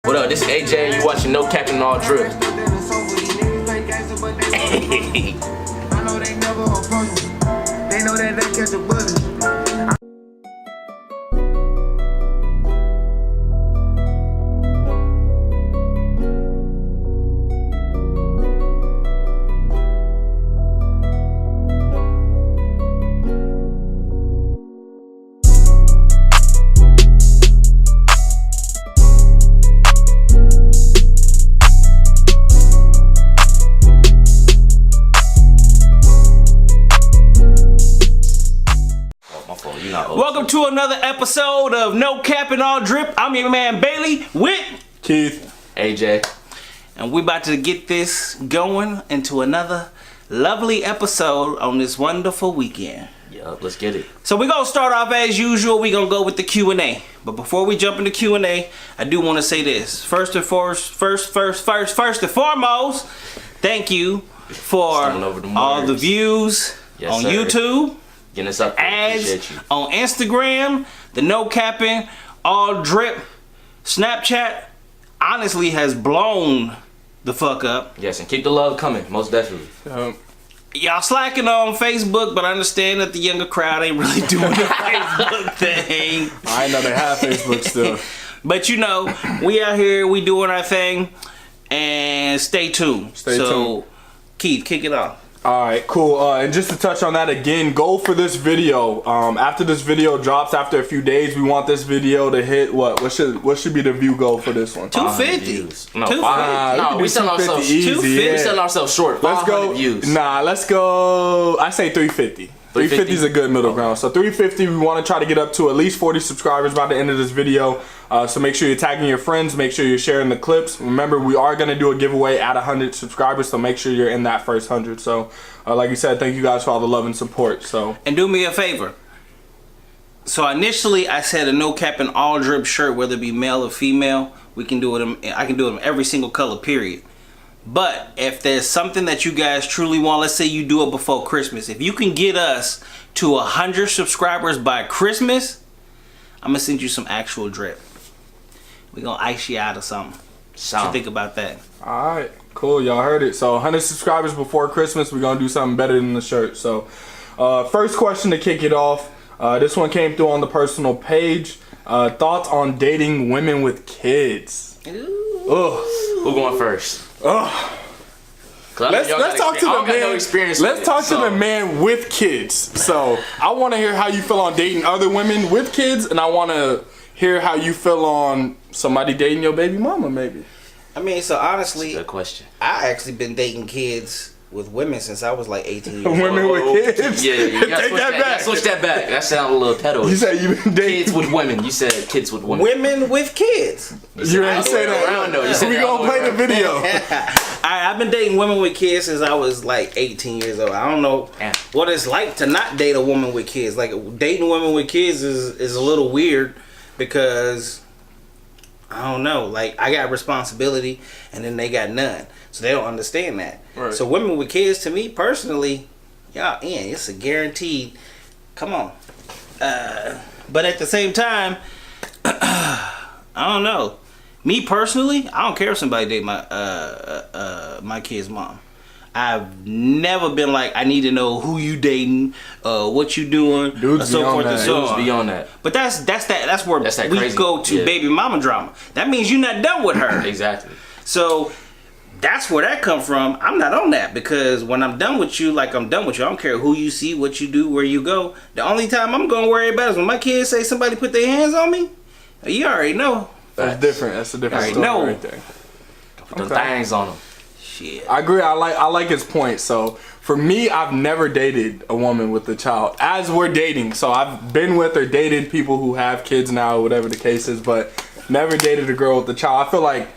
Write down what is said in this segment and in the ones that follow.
What up, this is AJ and you watching No Cap and All Drip. Hey. I know they never approach me. They know that they catch a bullet. Welcome to another episode of No Cap and All Drip. I'm your man Bailey with Keith, AJ, and we about to get this going into another lovely episode on this wonderful weekend. Yup, let's get it. So we're gonna start off as usual. We're gonna go with the Q&A. But before we jump into Q&A, I do want to say this. First and foremost, thank you for all the views on sir. YouTube. Getting us up there. Ads on Instagram, the No Capping, All Drip, Snapchat honestly has blown the fuck up. Yes, and keep the love coming, most definitely. Y'all slacking on Facebook, but I understand that the younger crowd ain't really doing the Facebook thing. I know they have Facebook still. But you know, we out here, we doing our thing, and stay tuned. Stay tuned. Keith, kick it off. Alright, cool. And just to touch on that again, go for this video. After this video drops, after a few days, we want this video to hit what? What should be the view goal for this one? 250. No, 250. no, we selling ourselves easy. 250. We selling ourselves short. Let's go. Views. Nah, let's go. I say 350. 350 is a good middle ground. So 350, we want to try to get up to at least 40 subscribers by the end of this video. So make sure you're tagging your friends. Make sure you're sharing the clips. Remember, we are going to do a giveaway at 100 subscribers. So make sure you're in that first 100. So like you said, thank you guys for all the love and support. So and do me a favor. So initially, I said a No Cap and All Drip shirt, whether it be male or female, we can do it. I can do it in every single color, period. But if there's something that you guys truly want, let's say you do it before Christmas. If you can get us to 100 subscribers by Christmas, I'm gonna send you some actual drip. We're gonna ice you out or something. What you think about that? Alright, cool. Y'all heard it. So 100 subscribers before Christmas, we're gonna do something better than the shirt. So first question to kick it off. This one came through on the personal page. Thoughts on dating women with kids? Ooh. Ugh. Who going first? Ugh. Let's talk to the man. Let's talk to the man with kids. So I want to hear how you feel on dating other women with kids, and I want to hear how you feel on somebody dating your baby mama, maybe. I mean, so honestly, Good question. I actually been dating kids with women since I was like 18 years old. Women with kids? Yeah, you gotta Take that back. Switch that back. That sounded a little pedo. You said you been dating kids with women. You said kids with women. Women with kids. You ain't say that. Around, though. You said We gonna play the video. I've been dating women with kids since I was like 18 years old. I don't know what it's like to not date a woman with kids. Like dating women with kids is a little weird because I don't know. Like I got responsibility and then they got none, so they don't understand that. Right. So women with kids, to me personally, y'all in. It's a guaranteed. Come on. But at the same time, I don't know. Me personally, I don't care if somebody date my my kid's mom. I've never been like, I need to know who you dating, what you doing, Dudes so forth and so Dudes on. beyond that. But that's where that we crazy. go to baby mama drama. That means you're not done with her. Exactly. So that's where that come from. I'm not on that because when I'm done with you, like I'm done with you. I don't care who you see, what you do, where you go. The only time I'm gonna worry about is when my kids say somebody put their hands on me. You already know. That's different. That's a different story right there. Put the things on them. Shit. I agree. I like his point. So for me, I've never dated a woman with a child as we're dating. So I've been with or dated people who have kids now, whatever the case is, but never dated a girl with a child. I feel like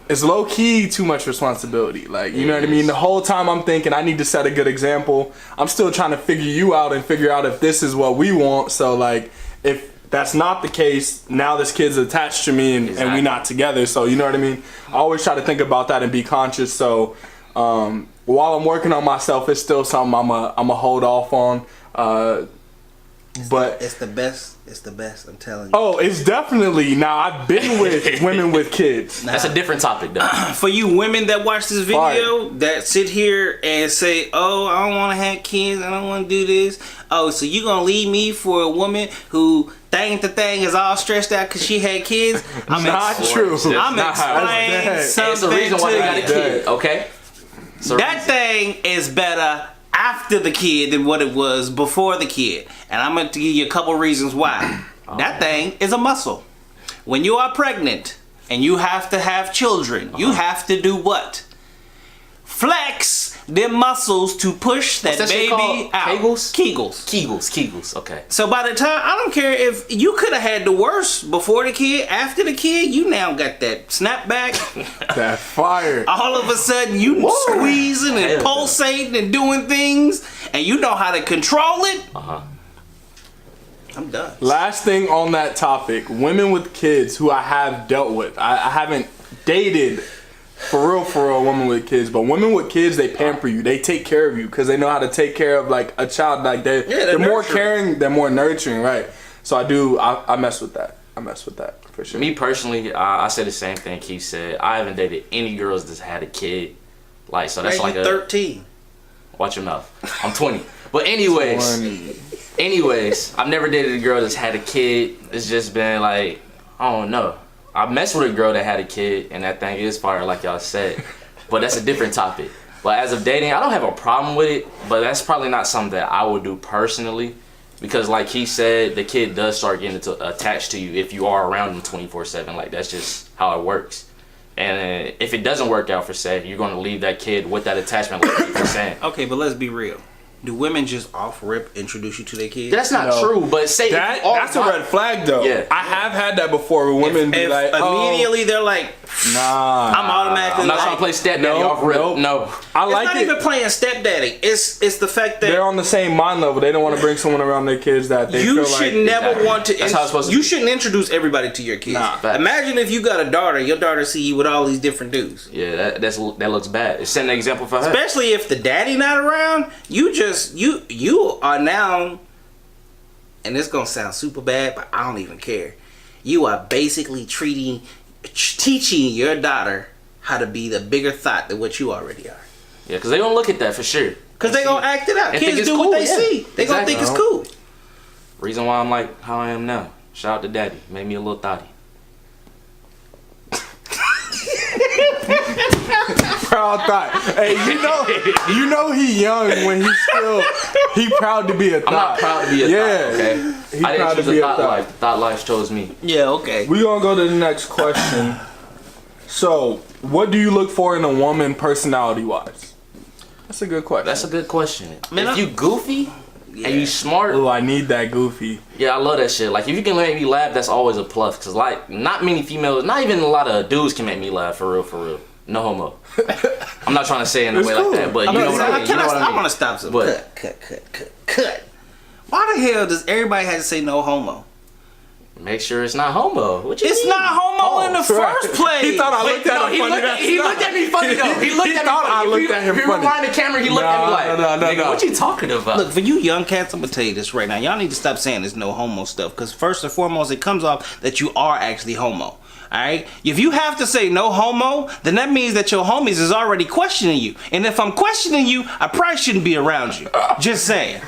it's low key too much responsibility. Like, you know what I mean? The whole time I'm thinking I need to set a good example. I'm still trying to figure you out and figure out if this is what we want. So like, if that's not the case, now this kid's attached to me and we're not together. So you know what I mean? I always try to think about that and be conscious. So while I'm working on myself, it's still something I'm a hold off on. But it's the best. It's the best. I'm telling you. Oh, it's definitely. Now I've been with women with kids. That's a different topic, though. For you women that watch this video, that sit here and say, "Oh, I don't want to have kids. I don't want to do this." Oh, so you gonna leave me for a woman who the thing is all stressed out because she had kids? I'm not true. I'm explaining something. It's the reason why they got a kid. Okay. So that thing is better after the kid than what it was before the kid, and I'm going to give you a couple reasons why. That thing is a muscle. When you are pregnant and you have to have children, you have to do what? Flex them muscles to push that baby out. Kegels. Okay. So by the time, I don't care if you could have had the worst before the kid, after the kid, you now got that snapback. That fire. All of a sudden, you squeezing and pulsating and doing things, and you know how to control it. I'm done. Last thing on that topic, women with kids who I have dealt with. I haven't dated for real a woman with kids, but women with kids, they pamper you. They take care of you because they know how to take care of like a child. Like they're more caring, they're more nurturing, right? So I mess with that. I mess with that for sure. Me personally, I say the same thing Keith said. I haven't dated any girls that's had a kid. Like, so that's like 13. Watch your mouth. I'm 20. But anyways, I've never dated a girl that's had a kid. It's just been like, I don't know. I messed with a girl that had a kid, and that thing is fire, like y'all said. But that's a different topic. But as of dating, I don't have a problem with it, but that's probably not something that I would do personally. Because like he said, the kid does start getting attached to you if you are around them 24/7. Like, that's just how it works. And if it doesn't work out for say, you're going to leave that kid with that attachment, like you're saying. Okay, but let's be real. Do women just off rip introduce you to their kids? That's not true, but say that's a red flag though. Yeah. I have had that before where women be like, immediately they're like, nah. I'm automatically I'm not trying to play stepdaddy off rip. No. I like it's not even playing stepdaddy. It's the fact that they're on the same mind level. They don't want to bring someone around their kids that they you feel should like never want to. That's how it's supposed to you be. shouldn't introduce everybody to your kids. Nah, imagine if you got a daughter, your daughter see you with all these different dudes. Yeah, that looks bad. It's setting an example for her. Especially if the daddy not around, you are now, and it's gonna sound super bad, but I don't even care. You are basically teaching your daughter how to be the bigger thought than what you already are. Yeah, because they don't look at that for sure. Because they gonna act it out. They Kids think do it's what cool, they yeah. see. They gonna think it's cool. Reason why I'm like how I am now. Shout out to daddy. Made me a little thotty. proud thought. Hey, you know he young when he proud to be a thought. I'm not proud to be a thought, okay? He I proud didn't to choose be a a thought thought. life. Thought life chose me. Yeah, okay. We gonna go to the next question. So, what do you look for in a woman personality-wise? That's a good question. That's a good question. Man, if you goofy and you smart, Oh, I need that goofy. yeah, I love that shit. Like, if you can make me laugh, that's always a plus. Cause like, not many females, not even a lot of dudes can make me laugh for real. No homo. I'm not trying to say it in a It's way cool. like that, but you know what I mean. You know what I I mean. want to stop some. But- Cut. Why the hell does everybody have to say no homo? Make sure it's not homo. What you It's mean? not homo in the Right. first place. He thought I looked at him he funny. looked at me funny though. He looked at me thought I funny. looked at him If you funny. rewind the camera, he looked at me like, No. nigga, what you talking about? Look, for you young cats, I'm gonna tell you this right now. Y'all need to stop saying there's no homo stuff, because first and foremost, it comes off that you are actually homo. Alright? If you have to say no homo, then that means that your homies is already questioning you. And if I'm questioning you, I probably shouldn't be around you. Just saying.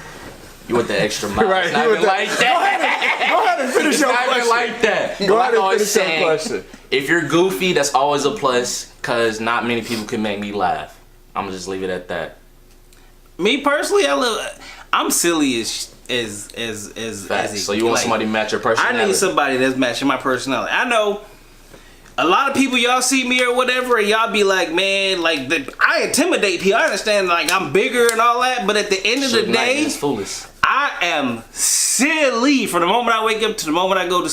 You went the extra mile. Right, It's not you even went like that. Go ahead and finish It's your not even question. like that. Go Like ahead I and was finish your saying, question. if you're goofy, that's always a plus, cause not many people can make me laugh. I'm gonna just leave it at that. Me personally, I'm silly as Facts. So you want somebody to match your personality? I need somebody that's matching my personality. I know a lot of people, y'all see me or whatever, and y'all be like, man, like, I intimidate people. I understand, like, I'm bigger and all that, but at the end of the day, it's foolish. I am silly from the moment I wake up to the moment I go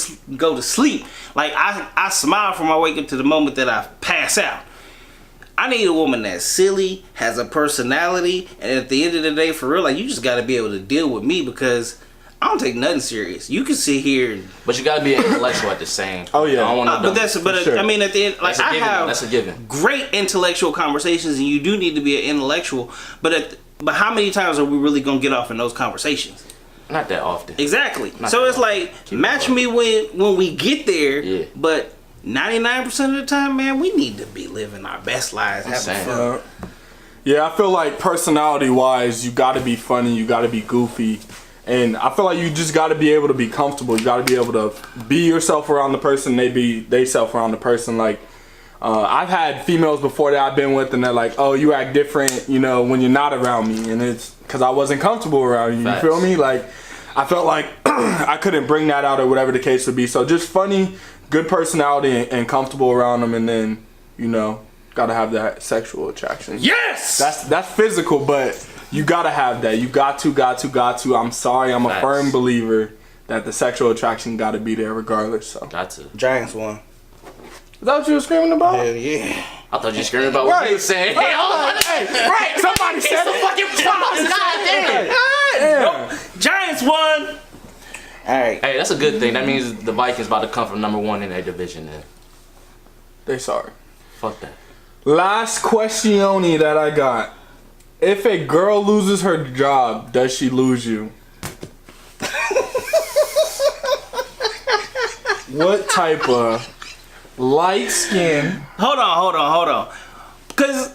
to sleep. Like, I smile from I wake up to the moment that I pass out. I need a woman that's silly, has a personality, and at the end of the day, for real, like, you just got to be able to deal with me, because I don't take nothing serious. You can sit here and... But you gotta be an intellectual at the same. Oh, yeah. I don't want no but dumb- I mean, at the end, like, I have That's a given. great intellectual conversations, and you do need to be an intellectual. But how many times are we really gonna get off in those conversations? Not that often. Exactly. Not So that it's often. like, Keep match it me when we get there. Yeah. But 99% of the time, man, we need to be living our best lives, having saying. fun. Yeah, I feel like personality-wise, you gotta be funny, you gotta be goofy. And I feel like you just gotta be able to be comfortable. You gotta be able to be yourself around the person, they self around the person. Like, I've had females before that I've been with, and they're like, "Oh, you act different, you know, when you're not around me," and it's because I wasn't comfortable around you. Facts. You feel me? Like, I felt like I couldn't bring that out or whatever the case would be. So just funny, good personality, and comfortable around them, and then you know, gotta have that sexual attraction. Yes! That's physical, but you gotta have that. You got to. I'm sorry, I'm a Facts. firm believer that the sexual attraction gotta be there regardless. So. Got to. Giants won. Is that what you were screaming about? Hell yeah. I thought you were screaming about what you were saying. Right, somebody said it. Fucking props. Yeah. Giants won. All right. Hey, that's a good thing. That means the Vikings about to come from #1 in their division. Then They sorry. fuck that. Last questione that I got. If a girl loses her job, does she lose you? What type of light skin? Hold on. Because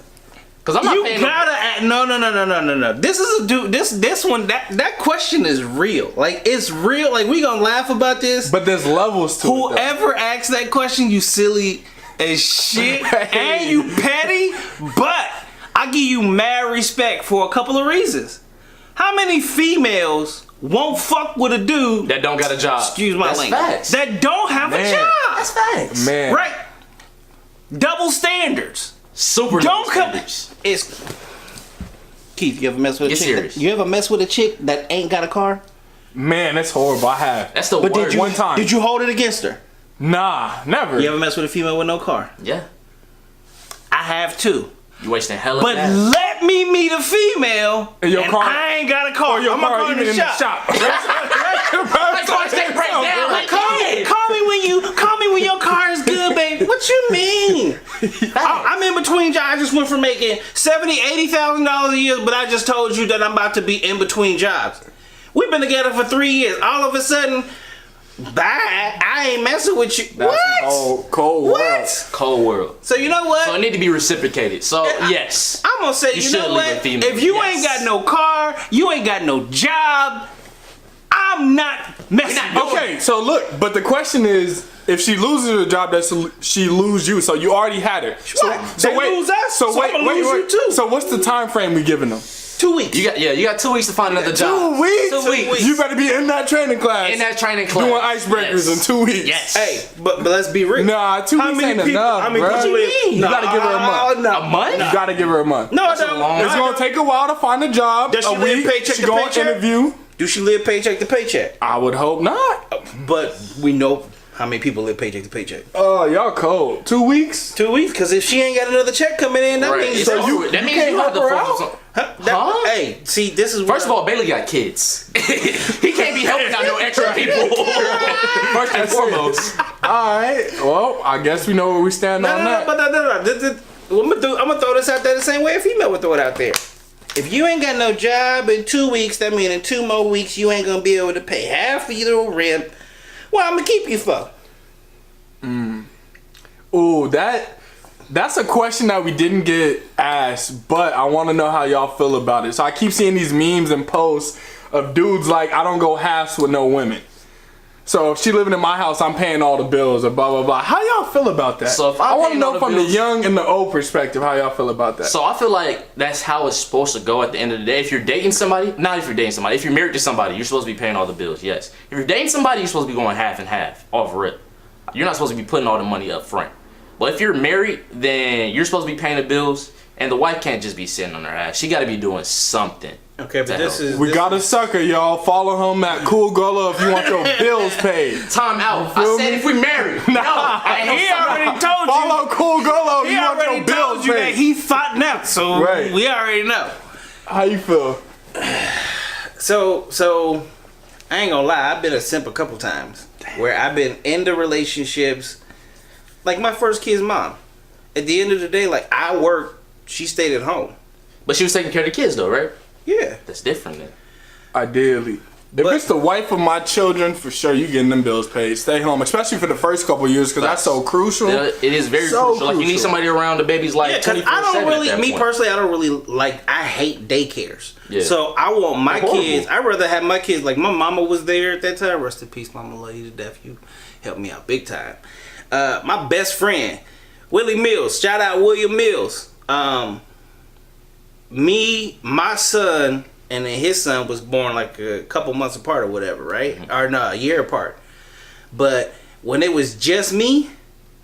I'm not you paying. gotta act, no. This is a dude. This one. That question is real. Like, it's real. Like, we gonna laugh about this. But there's levels to it. Whoever asks that question, you silly as shit and you petty. But I give you mad respect for a couple of reasons. How many females won't fuck with a dude That don't got a job. Excuse my That's language. Facts. That don't have Man. a job? That's facts. Man. Right? Double standards. Super. Don't double come. standards. It's Keith. You ever mess with a Get chick? serious. You ever mess with a chick that ain't got a car? Man, that's horrible. I have. That's the But worst. One time. Did you hold it against her? Nah, never. You ever mess with a female with no car? Yeah. I have too. You wasting hella But gas. let me meet a female In your and car? I ain't got a car. Or your I'm car, gonna go even in the shop. My car stay break down. Like, Call me when your car is good, baby. What you mean? I'm in between jobs. I just went from making $70,000-$80,000 a year, but I just told you that I'm about to be in between jobs. We've been together for 3 years. All of a sudden, bye. I ain't messing with you. That's What? a cold world. What? Cold world. So you know what? So it need to be reciprocated. So yes. I'm gonna say, You you know should leave a what? female. If you Yes. ain't got no car, you ain't got no job, I'm not messing with you. Okay, so look, but the question is, if she loses her job, does she lose you? So you already had her. Right. They lose us, so I'ma lose you too. So what's the time frame we giving them? 2 weeks. You got 2 weeks to find another job. 2 weeks? 2 weeks. You better be in that training class. In that training class. Doing icebreakers Yes. in 2 weeks. Yes. Hey, but let's be real. Nah, 2 weeks ain't enough, How many bruh. people live? You gotta give her a month. No, A month? You gotta give her a month. No, That's a no. long- It's gonna take a while to find a job. Does she a live week. paycheck She to go on paycheck? interview. Do she live paycheck to paycheck? I would hope not. But we know how many people live paycheck to paycheck. Oh, y'all cold. 2 weeks? 2 weeks, because if she ain't got another check coming in, that Right. means So you. that means can't you have to help her focus out? on. Huh? Hey, see, this is First of all, Bailey got kids. He can't be helping out no extra people. First and foremost. Alright. Well, I guess we know where we stand on that. I'm gonna throw this out there the same way a female would throw it out there. If you ain't got no job in 2 weeks, that means in 2 more weeks you ain't gonna be able to pay half of your rent. Well, I'm gonna keep you for. Ooh, that's a question that we didn't get asked, but I want to know how y'all feel about it. So I keep seeing these memes and posts of dudes like, I don't go halves with no women. So if she living in my house, I'm paying all the bills or blah, blah, blah. How y'all feel about that? So if I I'm want to paying all know the from bills- the young and the old perspective how y'all feel about that. So I feel like that's how it's supposed to go at the end of the day. If you're dating somebody, not if you're dating somebody. If you're married to somebody, you're supposed to be paying all the bills, yes. If you're dating somebody, you're supposed to be going half and half, off rip. You're not supposed to be putting all the money up front. But if you're married, then you're supposed to be paying the bills, and the wife can't just be sitting on her ass. She got to be doing something. Okay, but to this help. is we got a sucker, y'all. Follow him at Cool Gullo if you want your bills paid. Time out. I feel said me? if we married. No, I ain't He no already told you. Follow Cool Gullo if He you want already your bills told you that paid. he fought out, so Right. we already know. How you feel? So I ain't gonna lie, I've been a simp a couple times where I've been into relationships. Like my first kid's mom. At the end of the day, like I worked, she stayed at home. But she was taking care of the kids though, right? Yeah. That's different then. Ideally. If it's the wife of my children, for sure you getting them bills paid. Stay home, especially for the first couple of years, because that's so crucial. Yeah, it is very crucial. Like you need somebody around the baby's life. Yeah, because I don't really, me personally, I don't really like. I hate daycares. Yeah. So I want my kids. I'd rather have my kids like my mama was there at that time. Rest in peace, mama. Love you to death. You helped me out big time. My best friend, Willie Mills. Shout out William Mills. Me, my son. And then his son was born like a couple months apart or whatever, right? Mm-hmm. Or no, a year apart. But when it was just me,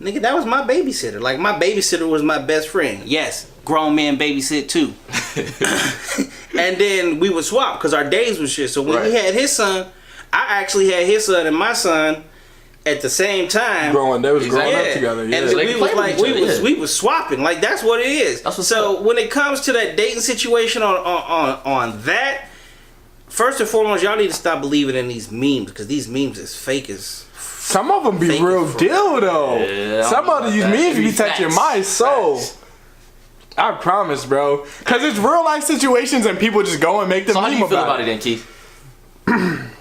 nigga, that was my babysitter. Like, my babysitter was my best friend. Yes, grown men babysit too. And then we would swap because our days was shit. So when he had his son, I actually had his son and my son at the same time. They was growing up together. Yeah. And so we was swapping. Like, that's what it is. So when it comes to that dating situation on that, first and foremost, y'all need to stop believing in these memes, because these memes is fake as. Some of them be real deal though. Yeah, some of these memes be touching my soul. I promise, bro. Because it's real life situations and people just go and make them meme about it. So how do you feel about it then, Keith?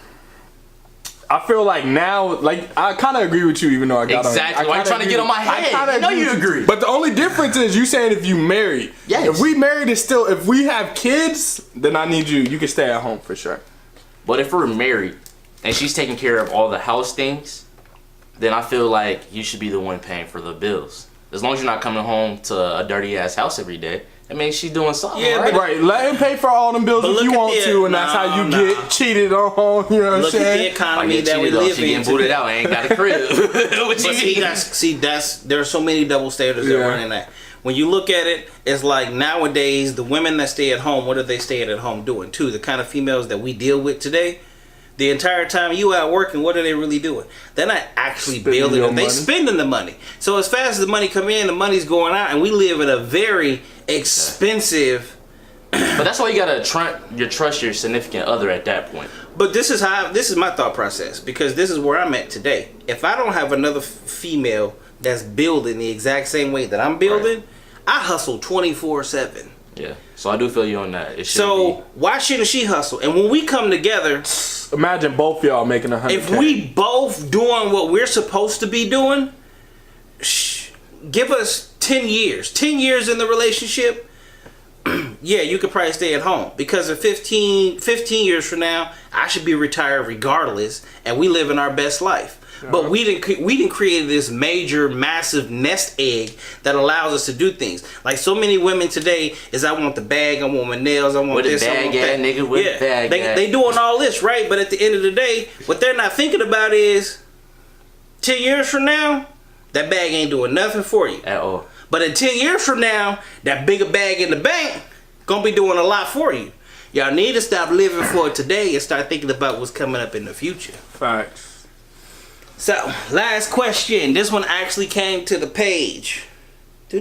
I feel like now, like, I kind of agree with you, even though I got exactly. Why are you trying to get on my head? I know you agree. But the only difference is you saying if you married. Yes. If we married, it's still, if we have kids, then I need you. You can stay at home for sure. But if we're married and she's taking care of all the house things, then I feel like you should be the one paying for the bills. As long as you're not coming home to a dirty ass house every day. I mean, she's doing something, right? Let him pay for all them bills if you want to, and that's how you get cheated on. You know what I'm saying? Look at the economy that we live in. She getting booted out. I ain't got a crib. What you mean? There are so many double standards that run in that. When you look at it, it's like nowadays the women that stay at home. What are they staying at home doing? Too, the kind of females that we deal with today. The entire time you out working, what are they really doing? They're not actually building it. They spending the money. So as fast as the money come in, the money's going out, and we live in a very expensive. But that's why you gotta trust your significant other at that point. But this is my thought process, because this is where I'm at today. If I don't have another female that's building the exact same way that I'm building, I hustle 24/7. Yeah. So I do feel you on that. Why shouldn't she hustle? And when we come together, imagine both y'all making 100K. If we both doing what we're supposed to be doing, give us 10 years. 10 years in the relationship, yeah, you could probably stay at home. Because in 15 years from now, I should be retired regardless, and we live in our best life. But we didn't create this major, massive nest egg that allows us to do things. Like so many women today is, I want the bag, I want my nails, I want this, I want that. Nigga, with the bag, they doing all this, right? But at the end of the day, what they're not thinking about is 10 years from now, that bag ain't doing nothing for you. At all. But in 10 years from now, that bigger bag in the bank gonna be doing a lot for you. Y'all need to stop living for today and start thinking about what's coming up in the future. Facts. So, last question. This one actually came to the page. I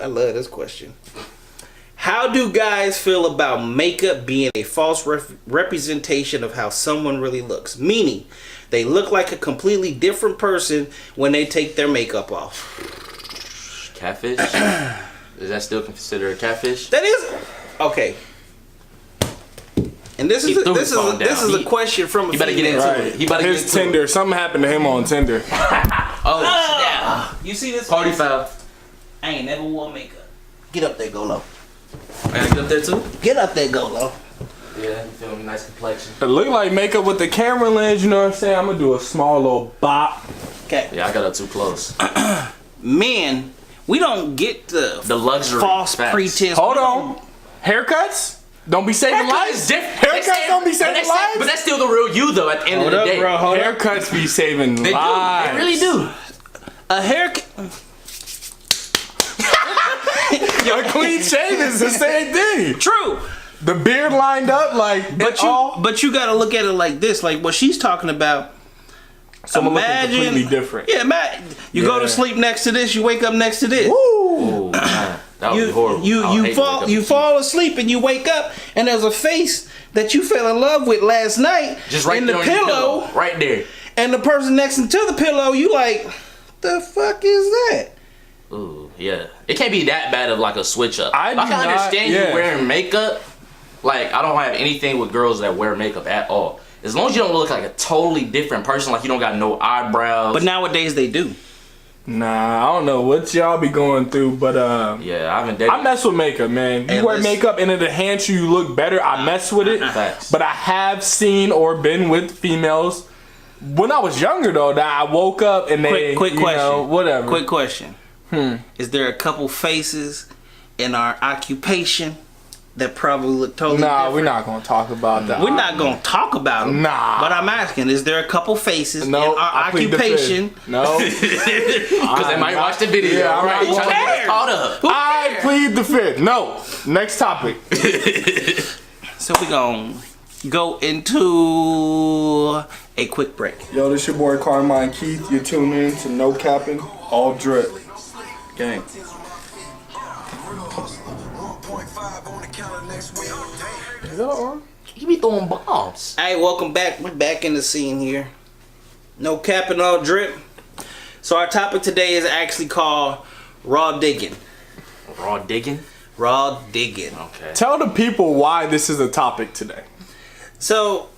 love this question. How do guys feel about makeup being a false representation of how someone really looks? Meaning, they look like a completely different person when they take their makeup off. Catfish? Is that still considered a catfish? That is. Okay. And this is a question from a He better get into it. He better get into Tinder. Something happened to him on Tinder. Yeah. You see this? Party foul. I ain't never wore makeup. Get up there, Golo. I gotta get up there too? Get up there, Golo. Yeah, you feel me? Nice complexion. It look like makeup with the camera lens, you know what I'm saying? I'm gonna do a small little bop. Okay. Yeah, I got up too close. Men, we don't get the luxury false pretense. Hold on. Haircuts? Don't be saving lives. Haircuts don't be saving lives. But that's still the real you, though. At the end of the day, haircuts be saving lives. They really do. A haircut. A clean shave is the same thing. True. The beard lined up, like. But you gotta look at it like this. Like what she's talking about. Someone looking completely different. Yeah, man. You go to sleep next to this. You wake up next to this. Woo. That would be horrible. You fall asleep and you wake up and there's a face that you fell in love with last night just right in the pillow, right there. And the person next to the pillow, you like, the fuck is that? Ooh, yeah. It can't be that bad of like a switch up. I can understand you wearing makeup. Like I don't have anything with girls that wear makeup at all. As long as you don't look like a totally different person, like you don't got no eyebrows. But nowadays they do. Nah, I don't know what y'all be going through, but yeah, I haven't dated. I mess with makeup, man. You Hey, wear listen. makeup and it enhance you look better. I mess with it. Facts. But I have seen or been with females when I was younger though that I woke up and they Quick you question. know, whatever. Quick question. Is there a couple faces in our occupation that probably look totally Nah, different? we're not gonna talk about that. We're not gonna talk about them. Nah. But I'm asking, is there a couple faces in No, our I plead the occupation? fifth. No. Because they might watch the video. Yeah, I'm right? not Trying to get us cares? caught up. I plead the fifth. No. Next topic. So we're gonna go into a quick break. Yo, this your boy Carmine Keith. You're tuning in to No Capping, All Drip. Gang. Is that on? You be throwing bombs. Hey, welcome back. We're back in the scene here. No capping, all drip. So our topic today is actually called Raw Diggin. Raw digging. Raw Diggin. Okay. Tell the people why this is a topic today. So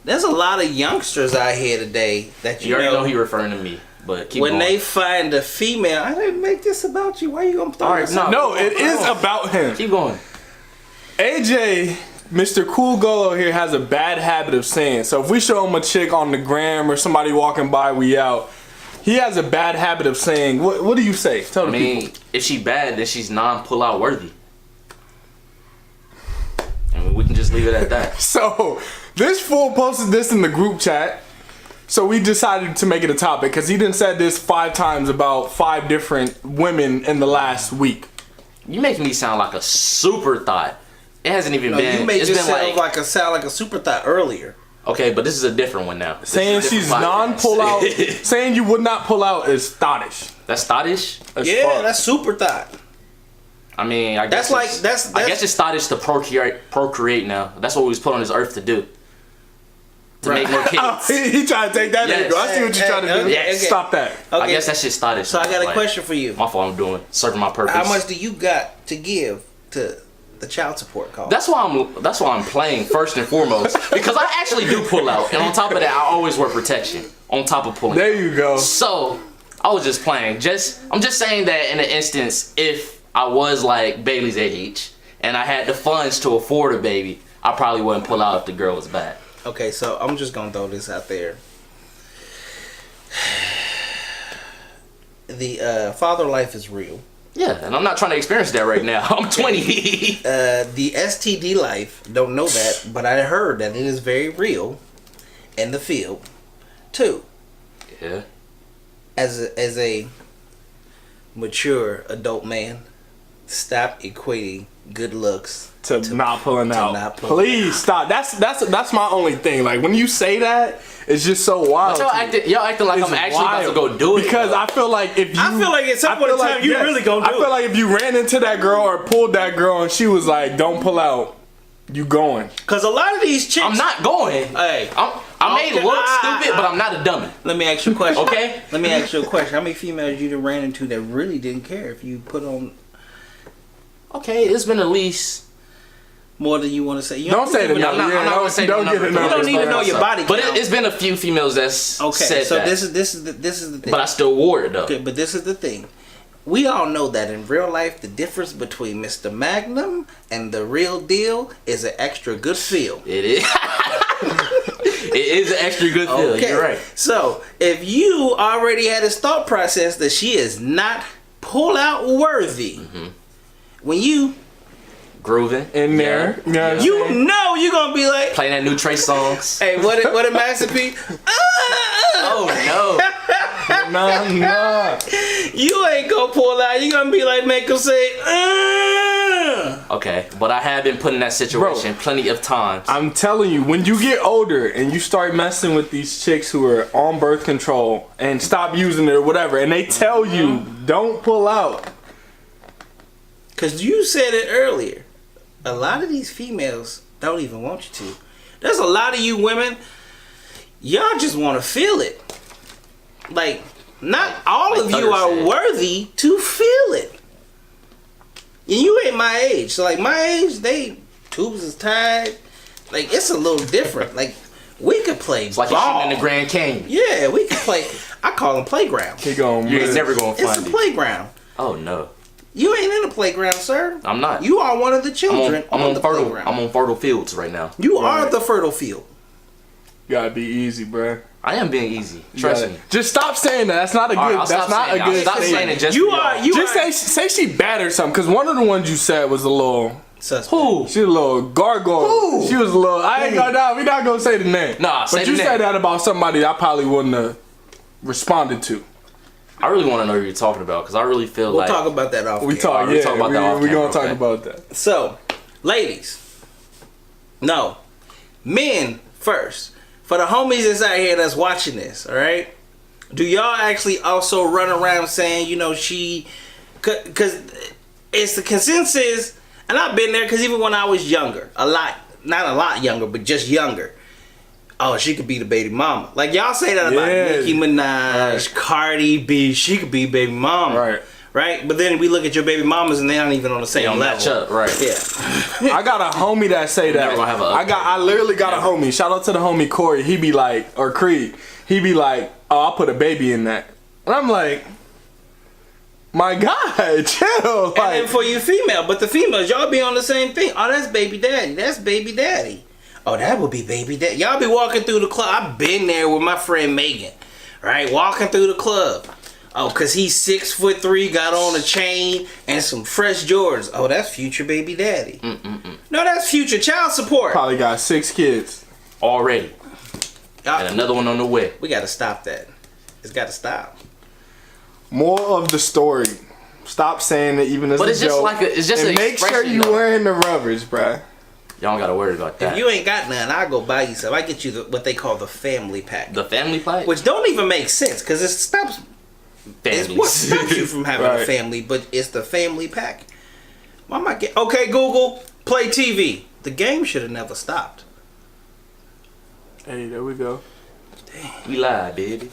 there's a lot of youngsters out here today that You already know he referring to me, but keep when going. they find a female, I didn't make this about you. Why you gonna throw All right, this? no. No, it is about him. Keep going. AJ, Mr. Cool Golo here has a bad habit of saying, so if we show him a chick on the gram or somebody walking by, we out. He has a bad habit of saying, what do you say? Tell I the mean, people. if she bad, then she's non-pull-out worthy. I mean, we can just leave it at that. So, this fool posted this in the group chat. So we decided to make it a topic because he done said this 5 times about 5 different women in the last week. You make me sound like a super thought. It hasn't even No, been. you made It's yourself been like sound like a super thought earlier. okay, but this is a different one now. This Saying is a she's different non-pull out, podcast. saying you would not pull out is thottish. That's thottish. as Yeah, fuck. that's super thought. I mean, I guess That's like- it's- that's- I guess it's thottish to procreate now. That's what we was put on this earth to do. To make more kids. Oh, he trying to take that Yes. angle. I see what you're trying to do. Okay, okay. Stop that. I Okay. guess that's just thottish. So I got a Like, question for you. My fault. I'm doing serving my purpose. How much do you got to give to the child support cost? That's why I'm playing first and foremost because I actually do pull out, and on top of that, I always wear protection on top of pulling. There you go. So I was just playing. I'm just saying that in an instance, if I was like Bailey's age and I had the funds to afford a baby, I probably wouldn't pull out if the girl was bad. Okay, so I'm just gonna throw this out there. The father life is real. Yeah, and I'm not trying to experience that right now. I'm 20. The STD life, don't know that, but I heard that it is very real in the field. 2, Yeah. as a mature adult man, stop equating good looks To not pulling out. not pulling Please stop. That's my only thing. Like when you say that, it's just so wild. But y'all acting like It's I'm actually about to wild. go do it. Because though. I feel like if you, I feel like at some I point in feel time you really gonna do I feel it. like if you ran into that girl or pulled that girl and she was like, "Don't pull out," you going. Because a lot of these chicks. I'm not going. Hey, I may Okay. look stupid, but I'm not a dummy. let me ask you a question. Okay? Let me ask you a question. How many females you done ran into that really didn't care if you put on Okay, it's been at least. more than you want to say? You Don't say the even know- number. I'm not gonna say don't no get the number. You don't numbers, need to bro. know your body But count. it's been a few females that's Okay, said so that. this is the thing. But I still wore it though. Okay, but this is the thing. We all know that in real life, the difference between Mr. Magnum and the real deal is an extra good feel. It is. It is an extra good feel. Okay, You're right. So if you already had this thought process that she is not pull out worthy, when you Grooving In there, you know what I'm you saying? know you're gonna be like, playing that new Trey songs. hey, what a masterpiece. Oh no. Nah. You ain't gonna pull out. You gonna be like, make them say, Okay, but I have been put in that situation plenty of times. I'm telling you, when you get older and you start messing with these chicks who are on birth control and stop using it or whatever, and they tell you don't pull out. Cause you said it earlier. A lot of these females don't even want you to. There's a lot of you women, y'all just want to feel it. Like, not all like of you Thunder are said. worthy to feel it. And you ain't my age. So like my age, they tubes is tied, Like it's a little different. Like we could play It's like ball. you're shooting in the Grand Canyon. Yeah, we could play. I call them playground. He going. You ain't never gonna It's find a it. playground. Oh no, You ain't in a playground, sir. I'm not. You are one of the children I'm on the fertile. playground. I'm on fertile fields right now. You are the fertile field. Gotta be easy, bruh. I am being easy. Trust me. Just stop saying that. That's not a good. All right, I'll that's stop not saying a it. good. Stop saying statement. it. Just You for are. y'all. You Just are. say she bad or something. Because one of the ones you said was a little. Suspect. Who? She was a little gargoyle. Who? She was a little. I ain't gonna. We not gonna say the name. Nah, say but the you name. said that about somebody I probably wouldn't have responded to. I really want to know who you're talking about because I really feel We'll like talk about that off. We camera. talk. we Yeah, talk about that off we gonna camera, talk okay. about that. So, ladies, no, men first. For the homies that's out here that's watching this, all right? Do y'all actually also run around saying, you know, she, because it's the consensus, and I've been there because even when I was younger, not a lot younger, but just younger. Oh, she could be the baby mama. Like y'all say that about Yeah. Nicki Minaj, Right. Cardi B. She could be baby mama, Right. Right? But then we look at your baby mamas and they aren't even on the they same don't level. match up, right? Yeah. I got a homie that say that. Never gonna have a I literally got a homie. Shout out to the homie Corey. He be like, or Creed. He be like, oh, I'll put a baby in that. And I'm like, my God, chill. And then for you female, but the females, y'all be on the same thing. Oh, that's baby daddy. That's baby daddy. Oh, that would be baby daddy. Y'all be walking through the club. I've been there with my friend Megan, right? Walking through the club. Oh, cause he's 6'3", got on a chain and some fresh Jordans. Oh, that's future baby daddy. No, that's future child support. Probably got 6 kids. Already, and another one on the way. We gotta stop that. It's gotta stop. Moral of the story. Stop saying it even as But a it's just joke. like it's just and an make sure expression, you though. wearing the rubbers, bruh. Y'all don't gotta worry about that. If you ain't got none, I'll go buy you some. I get you what they call the family pack, The family pack, which don't even make sense because it stops. It's what stops you from having a Right. family, but it's the family pack. Why am I get? Okay, Google, play TV. The game should have never stopped. Hey, there we go. We lied, baby.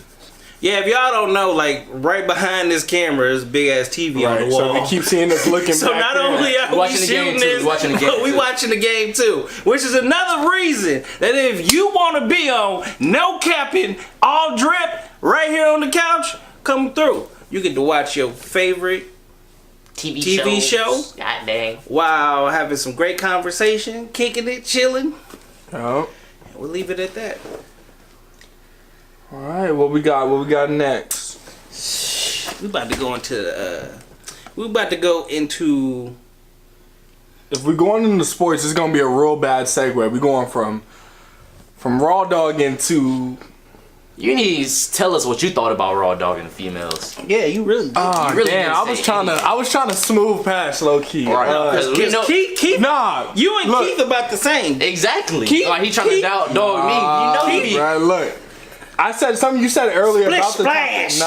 Yeah, if y'all don't know, like right behind this camera is a big ass TV on Right, the so wall. we keep seeing us looking So back not there. only are We we watching the shooting game, too. this, We watching the game, but we too. watching the game too, which is another reason that if you want to be on No Capping All Drip right here on the couch, come through. You get to watch your favorite TV show. God dang. While having some great conversation, kicking it, chilling. Oh. We'll leave it at that. All right, what we got? What we got next? We about to go into. If we're going into sports, it's gonna be a real bad segue. We're going from raw dog into. You need to tell us what you thought about raw dog and the females. Yeah, you really did. Oh You really damn! didn't I was say trying to. anything. I was trying to smooth past low key. Right. Because we know Keith, Nah. you and look, Keith about the same. exactly. Keith- Like he trying to Keith- doubt dog me. You know he be. Right, look. I said something you said earlier Splish about the splash.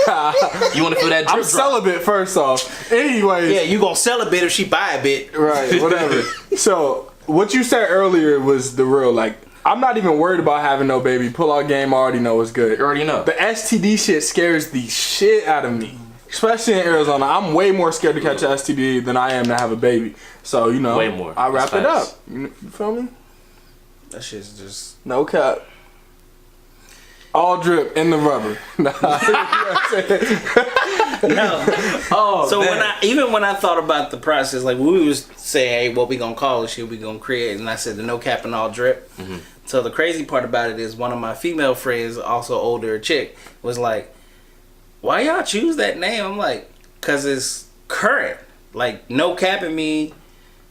Nah. You want to feel that drip I'm drop. celibate first off. Anyways. Yeah, you gonna sell a bit if she buy a bit. Right, whatever. So, what you said earlier was the real, like, I'm not even worried about having no baby. Pull-out game, I already know is good. You already know. The STD shit scares the shit out of me. Especially in Arizona. I'm way more scared to catch an STD than I am to have a baby. So, you know, Way more. I wrap That's it up. facts. You feel me? That shit's just. No cap. All drip in the rubber. Nah, No. Oh, So man. when I thought about the process, like we was saying, hey, what we gonna call this shit, we gonna create, and I said the No Capping All Drip. Mm-hmm. So the crazy part about it is one of my female friends, also older chick, was like, "Why y'all choose that name?" I'm like, "Cause it's current. Like no capping mean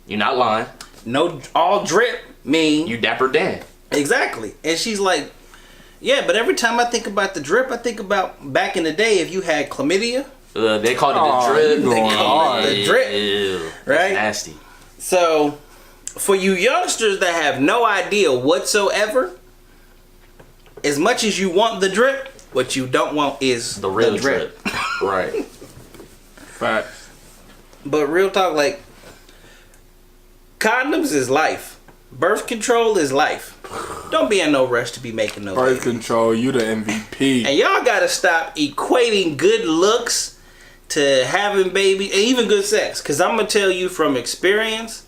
You're not lying. no all drip mean You Dapper Dan. exactly." And she's like, "Yeah, but every time I think about the drip, I think about back in the day if you had chlamydia." They called it Aw, the drip. you going hard. The drip, Ew, that's right? nasty. So, for you youngsters that have no idea whatsoever, as much as you want the drip, what you don't want is The real drip. Right. Facts. But real talk, like, condoms is life. Birth control is life. Don't be in no rush to be making no Birth baby. control, you the MVP. And y'all gotta stop equating good looks to having babies and even good sex. Cause I'm gonna tell you from experience,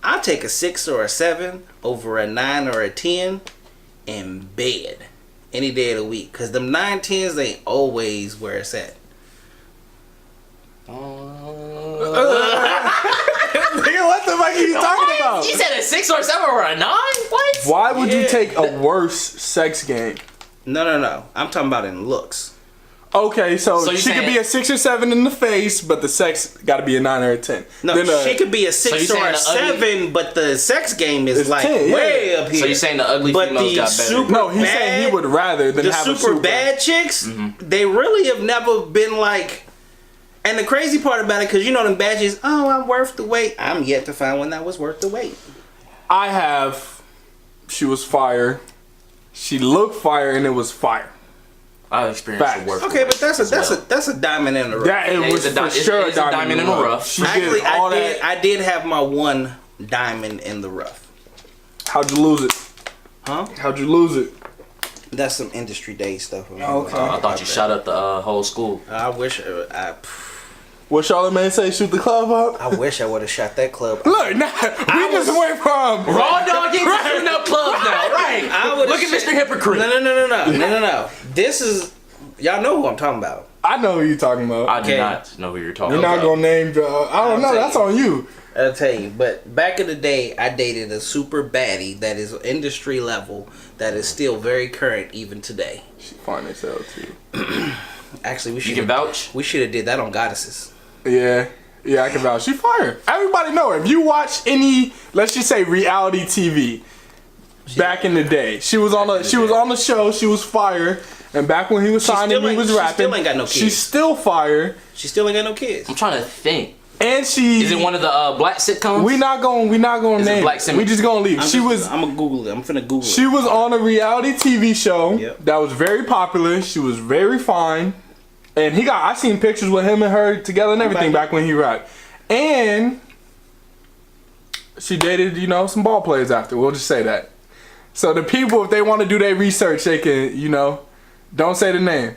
I'll take a 6 or a 7 over a 9 or a 10 in bed any day of the week. Because them 9, 10s ain't always where it's at. What the fuck are you talking about? You said a 6 or a 7 or a 9? What? Why would you take a worse sex game? No. I'm talking about in looks. Okay, so you she could be a 6 or 7 in the face, but the sex got to be a 9 or a 10. No, then, she could be a 6 so or a 7, but the sex game is like 10, yeah. way up here. So you're saying the ugly but females the got better? super No, he's bad, saying he would rather than the have a super bad chicks. They really have never been like. And the crazy part about it, because you know them bad chicks. Oh, I'm worth the wait. I'm yet to find one that was worth the wait. I have. She was fire. She looked fire, and it was fire. I've experienced Facts. the worst. Okay, but that's a diamond in the rough. That it was for sure it's a diamond in the rough. She Actually, did all that. I did have my one diamond in the rough. How'd you lose it? Huh? How'd you lose it? That's some industry day stuff. Okay. I thought you shot up the whole school. I wish What Charlamagne say? Shoot the club up. I wish I would have shot that club. Look, nah, we just went from Raw dog ain't shooting up clubs now, right? Look at Mr. Hypocrite. No. This is y'all know who I'm talking about. I know who you talking about. I do not know who you're talking You're about. not gonna name. I don't know. That's on you. I'll tell you. But back in the day, I dated a super baddie that is industry level that is still very current even today. She fine as hell too. Actually, You can vouch? We should have did that on Goddesses. Yeah, I can vouch. She fire. Everybody know her. If you watch any, let's just say reality TV, back in the day, she was on the show. She was fire. And back when he was signing, he was rapping. She still ain't got no kids. She's still fire. She still ain't got no kids. I'm trying to think. And she Is it one of the black sitcoms? We not gonna Is it name. Black It. Sim- We just gonna leave. I'm gonna Google it. I'm finna Google it. She was on a reality TV show Yep. that was very popular. She was very fine. And I seen pictures with him and her together and everything back when he rapped. And she dated, some ball players after. We'll just say that. So the people, if they want to do their research, they can, don't say the name.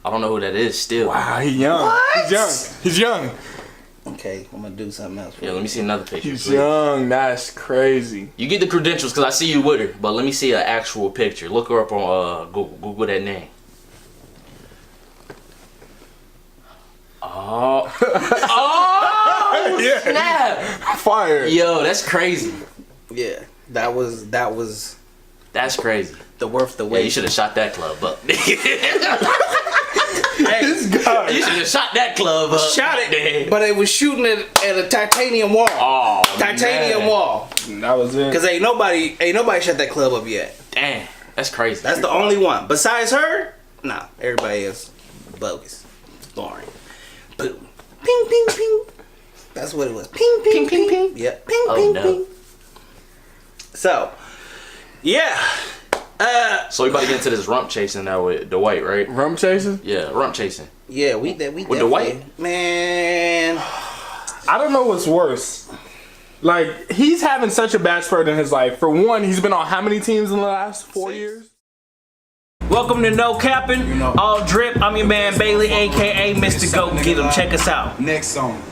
I don't know who that is still. Wow, he young. What? He's young. Okay, I'm gonna do something else. Yeah, let me see another picture. He's please. young. That's crazy. You get the credentials because I see you with her, but let me see an actual picture. Look her up on Google that name. Oh, Yeah. snap! Fire. Yo, that's crazy. Yeah, that was That's crazy. the worth the Yeah, wait. you should have shot that club up. This guy. You should have shot that club up. Shot it, Damn. but it was shooting it at a titanium wall. Oh, Titanium man. wall. That was it. Cause ain't nobody shut that club up yet. Damn, that's crazy. That's the only one. Besides her, nah, everybody else bogus. Boring. Boom. Ping ping ping. That's what it was. Ping ping ping ping. Yep. Ping Oh, ping no. ping. So, yeah. So we about to get into this rump chasing now with Dwight, right? Rum chasing? Yeah, rump chasing. Yeah, we With definitely- Dwight? Man. I don't know what's worse. Like, he's having such a bad spurt in his life. For one, he's been on how many teams in the last 4 years? Welcome to No Capping, All Drip. I'm your man Bailey, aka Mr. Go Get 'em. Check us out. Next song.